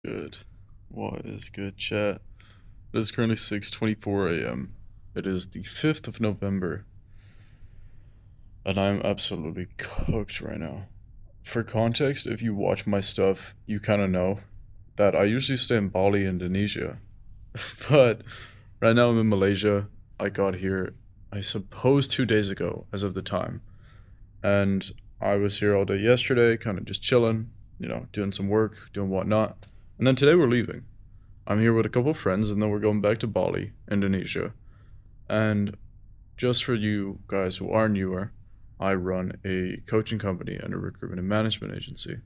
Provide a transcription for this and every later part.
Good. What is good, chat? It is currently 6:24 a.m. It is the 5th of November, and I'm absolutely cooked right now. For context, if you watch my stuff, you kind of know that I usually stay in Bali, Indonesia. But right now I'm in Malaysia. I got here, I suppose, 2 days ago, as of the time. And I was here all day yesterday, kind of just chilling, doing some work, doing whatnot. And then today we're leaving. I'm here with a couple of friends, and then we're going back to Bali, Indonesia. And just for you guys who are newer, I run a coaching company and a recruitment and management agency.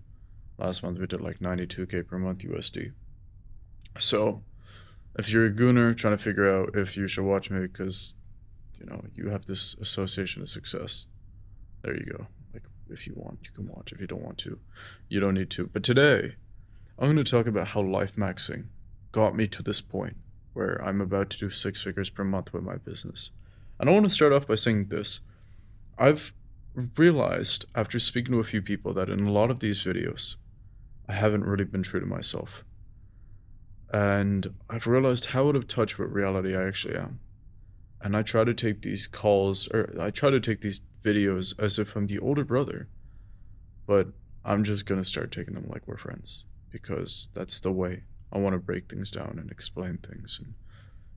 Last month we did like 92K per month USD. So if you're a gooner trying to figure out if you should watch me because you have this association of success, there you go. Like, if you want, you can watch. If you don't want to, you don't need to. But today I'm going to talk about how Lifemaxxing got me to this point where I'm about to do 6 figures per month with my business. And I want to start off by saying this. I've realized after speaking to a few people that in a lot of these videos, I haven't really been true to myself. And I've realized how out of touch with reality I actually am. And I try to take these calls, or I try to take these videos as if I'm the older brother. But I'm just going to start taking them like we're friends, because that's the way. I want to break things down and explain things. And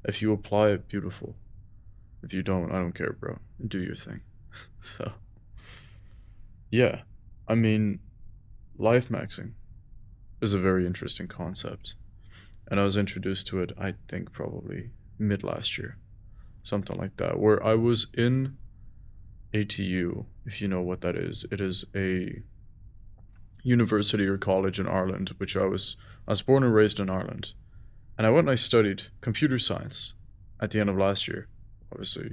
if you apply it, beautiful. If you don't, I don't care, bro. Do your thing. So, yeah. I mean, Lifemaxxing is a very interesting concept. And I was introduced to it, I think, probably mid last year. Something like that. Where I was in ATU, if you know what that is. It is a university or college in Ireland, which I was born and raised in Ireland. And I went and I studied computer science at the end of last year. Obviously,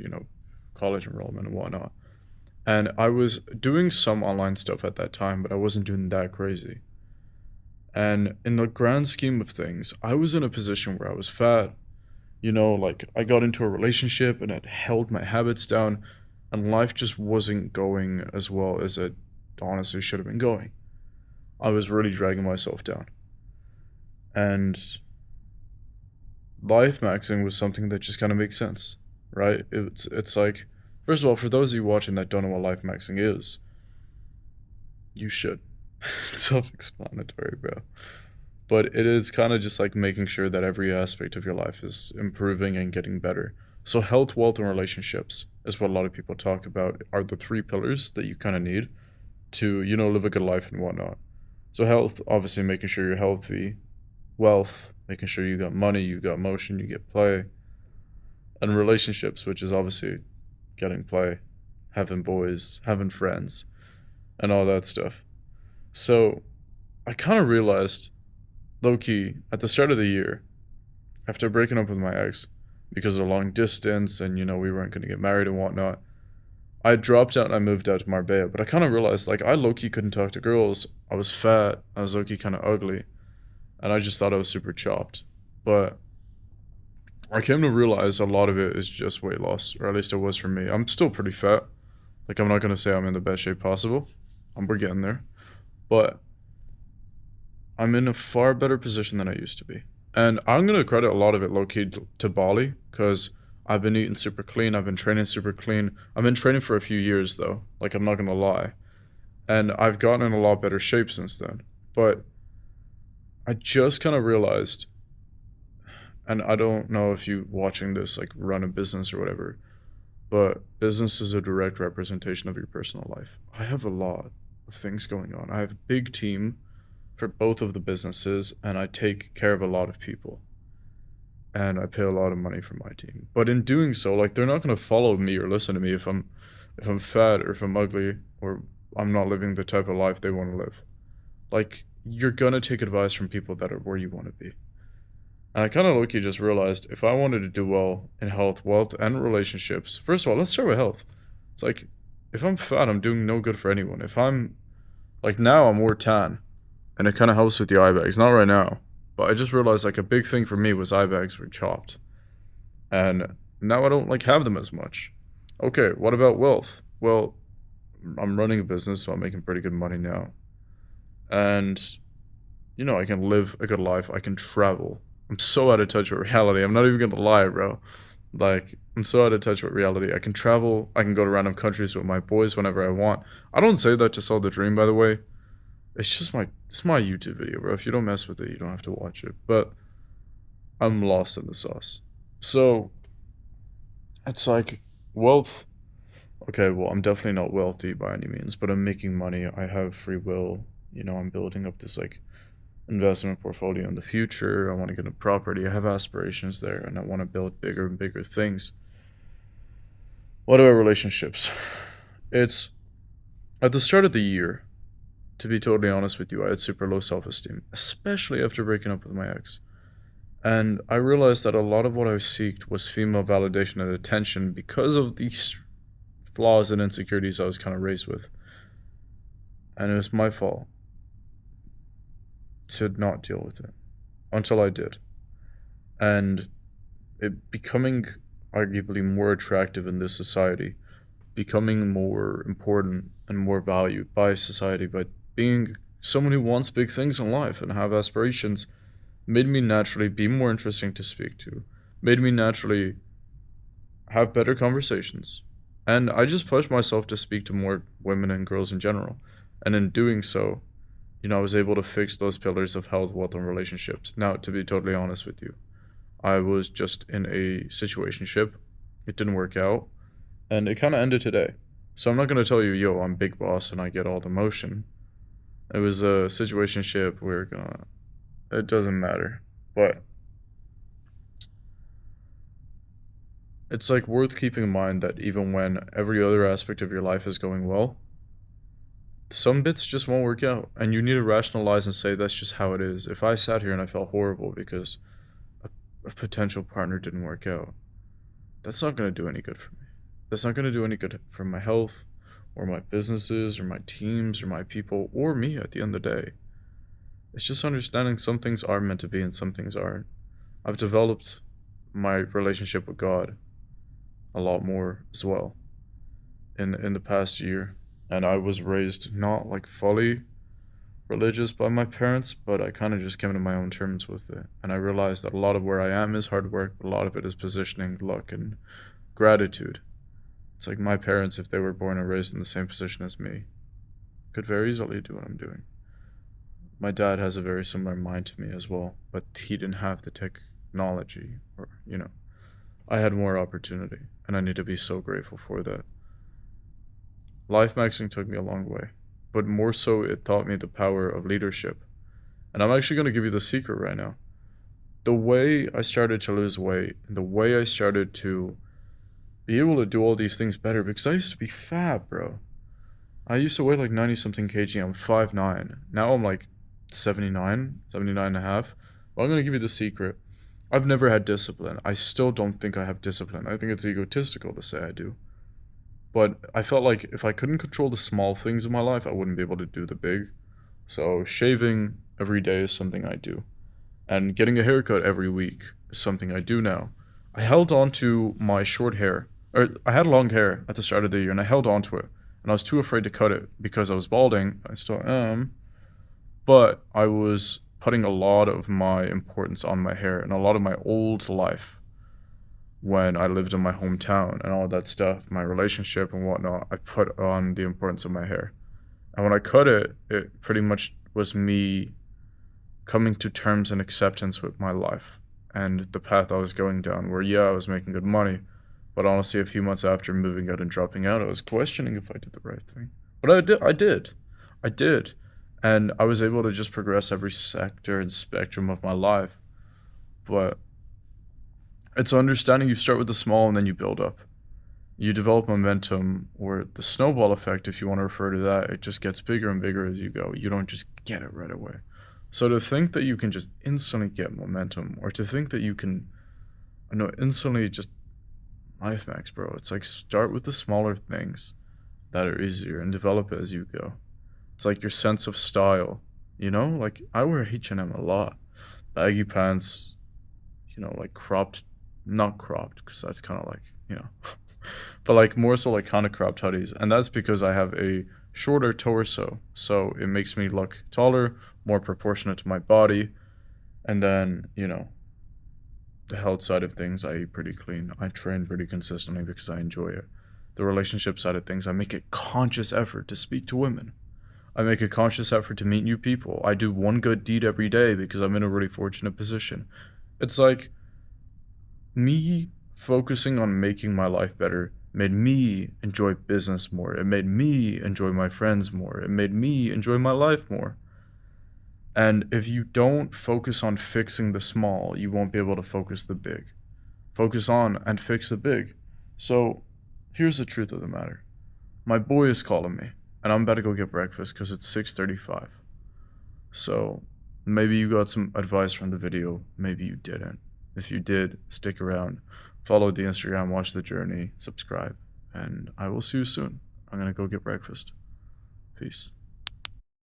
college enrollment and whatnot. And I was doing some online stuff at that time, but I wasn't doing that crazy. And in the grand scheme of things, I was in a position where I was fat. Like I got into a relationship and it held my habits down, and life just wasn't going as well as it honestly should have been going. I was really dragging myself down. And Lifemaxxing was something that just kind of makes sense, right? It's like, first of all, for those of you watching that don't know what Lifemaxxing is, you should. It's self-explanatory, bro. But it is kind of just like making sure that every aspect of your life is improving and getting better. So health, wealth, and relationships is what a lot of people talk about, are the three pillars that you kind of need to, live a good life and whatnot. So health, obviously making sure you're healthy. Wealth, making sure you got money, you got motion, you get play. And relationships, which is obviously getting play, having boys, having friends, and all that stuff. So I kind of realized, low-key, at the start of the year, after breaking up with my ex, because of long distance and, we weren't going to get married and whatnot, I dropped out and I moved out to Marbella. But I kind of realized, like, I low-key couldn't talk to girls. I was fat. I was low-key kind of ugly. And I just thought I was super chopped. But I came to realize a lot of it is just weight loss, or at least it was for me. I'm still pretty fat. Like, I'm not going to say I'm in the best shape possible. We're getting there. But I'm in a far better position than I used to be. And I'm going to credit a lot of it low-key to Bali, because I've been eating super clean. I've been training super clean. I've been training for a few years, though. Like, I'm not going to lie. And I've gotten in a lot better shape since then. But I just kind of realized, and I don't know if you watching this, like, run a business or whatever, but business is a direct representation of your personal life. I have a lot of things going on. I have a big team for both of the businesses, and I take care of a lot of people. And I pay a lot of money for my team. But in doing so, like, they're not going to follow me or listen to me if I'm fat or if I'm ugly or I'm not living the type of life they want to live. Like, you're going to take advice from people that are where you want to be. And I kind of low-key just realized, if I wanted to do well in health, wealth, and relationships, first of all, let's start with health. It's like, if I'm fat, I'm doing no good for anyone. If I'm, like, now I'm more tan, and it kind of helps with the eye bags. Not right now. But I just realized, like, a big thing for me was eye bags were chopped. And now I don't, like, have them as much. Okay, what about wealth? Well, I'm running a business, so I'm making pretty good money now. And, I can live a good life. I can travel. I'm so out of touch with reality. I'm not even gonna lie, bro. Like, I'm so out of touch with reality. I can travel. I can go to random countries with my boys whenever I want. I don't say that to sell the dream, by the way. It's my YouTube video, bro. If you don't mess with it, you don't have to watch it. But I'm lost in the sauce. So it's like wealth. Okay, well, I'm definitely not wealthy by any means, but I'm making money. I have free will. I'm building up this like investment portfolio in the future. I want to get a property. I have aspirations there, and I want to build bigger and bigger things. What about relationships? It's at the start of the year, to be totally honest with you, I had super low self-esteem, especially after breaking up with my ex. And I realized that a lot of what I seeked was female validation and attention because of these flaws and insecurities I was kind of raised with. And it was my fault to not deal with it until I did. And it becoming arguably more attractive in this society, becoming more important and more valued by society, by being someone who wants big things in life and have aspirations, made me naturally be more interesting to speak to, made me naturally have better conversations. And I just pushed myself to speak to more women and girls in general. And in doing so, I was able to fix those pillars of health, wealth, and relationships. Now, to be totally honest with you, I was just in a situationship. It didn't work out. And it kind of ended today. So I'm not going to tell you, yo, I'm big boss and I get all the motion. It was a situationship. It doesn't matter. But it's like worth keeping in mind that even when every other aspect of your life is going well, some bits just won't work out. And you need to rationalize and say that's just how it is. If I sat here and I felt horrible because a potential partner didn't work out, that's not going to do any good for me. That's not going to do any good for my health or my businesses or my teams or my people or me at the end of the day. It's just understanding some things are meant to be and some things aren't. I've developed my relationship with God a lot more as well in the past year. And I was raised not like fully religious by my parents, but I kind of just came to my own terms with it. And I realized that a lot of where I am is hard work, but a lot of it is positioning, luck, and gratitude. It's like my parents, if they were born and raised in the same position as me, could very easily do what I'm doing. My dad has a very similar mind to me as well, but he didn't have the technology or, I had more opportunity, and I need to be so grateful for that. Lifemaxxing took me a long way, but more so it taught me the power of leadership. And I'm actually going to give you the secret right now. The way I started to lose weight, the way I started to be able to do all these things better, because I used to be fat, bro. I used to weigh like 90 something kg. I'm 5'9". Now I'm like 79 and a half. Well, I'm going to give you the secret. I've never had discipline. I still don't think I have discipline. I think it's egotistical to say I do. But I felt like if I couldn't control the small things in my life, I wouldn't be able to do the big. So shaving every day is something I do. And getting a haircut every week is something I do now. I held on to my short hair. I had long hair at the start of the year, and I held on to it. And I was too afraid to cut it because I was balding. I still am. But I was putting a lot of my importance on my hair and a lot of my old life when I lived in my hometown and all that stuff, my relationship and whatnot, I put on the importance of my hair. And when I cut it, it pretty much was me coming to terms and acceptance with my life and the path I was going down, where, yeah, I was making good money, but honestly, a few months after moving out and dropping out, I was questioning if I did the right thing. But I did. And I was able to just progress every sector and spectrum of my life. But it's understanding you start with the small and then you build up. You develop momentum, or the snowball effect, if you want to refer to that. It just gets bigger and bigger as you go. You don't just get it right away. So to think that you can just instantly get momentum, or to think that you can, instantly just Lifemax, bro. It's like start with the smaller things that are easier and develop it as you go. It's like your sense of style, like I wear H&M a lot. Baggy pants, like cropped, not cropped, because that's kind of like, but like more so like kind of cropped hoodies. And that's because I have a shorter torso, so it makes me look taller, more proportionate to my body. And then, the health side of things, I eat pretty clean. I train pretty consistently because I enjoy it. The relationship side of things, I make a conscious effort to speak to women. I make a conscious effort to meet new people. I do one good deed every day because I'm in a really fortunate position. It's like me focusing on making my life better made me enjoy business more. It made me enjoy my friends more. It made me enjoy my life more. And if you don't focus on fixing the small, you won't be able to focus the big. Focus on and fix the big. So here's the truth of the matter. My boy is calling me, and I'm about to go get breakfast because it's 6:35. So maybe you got some advice from the video, maybe you didn't. If you did, stick around, follow the Instagram, watch the journey, subscribe, and I will see you soon. I'm gonna go get breakfast. Peace.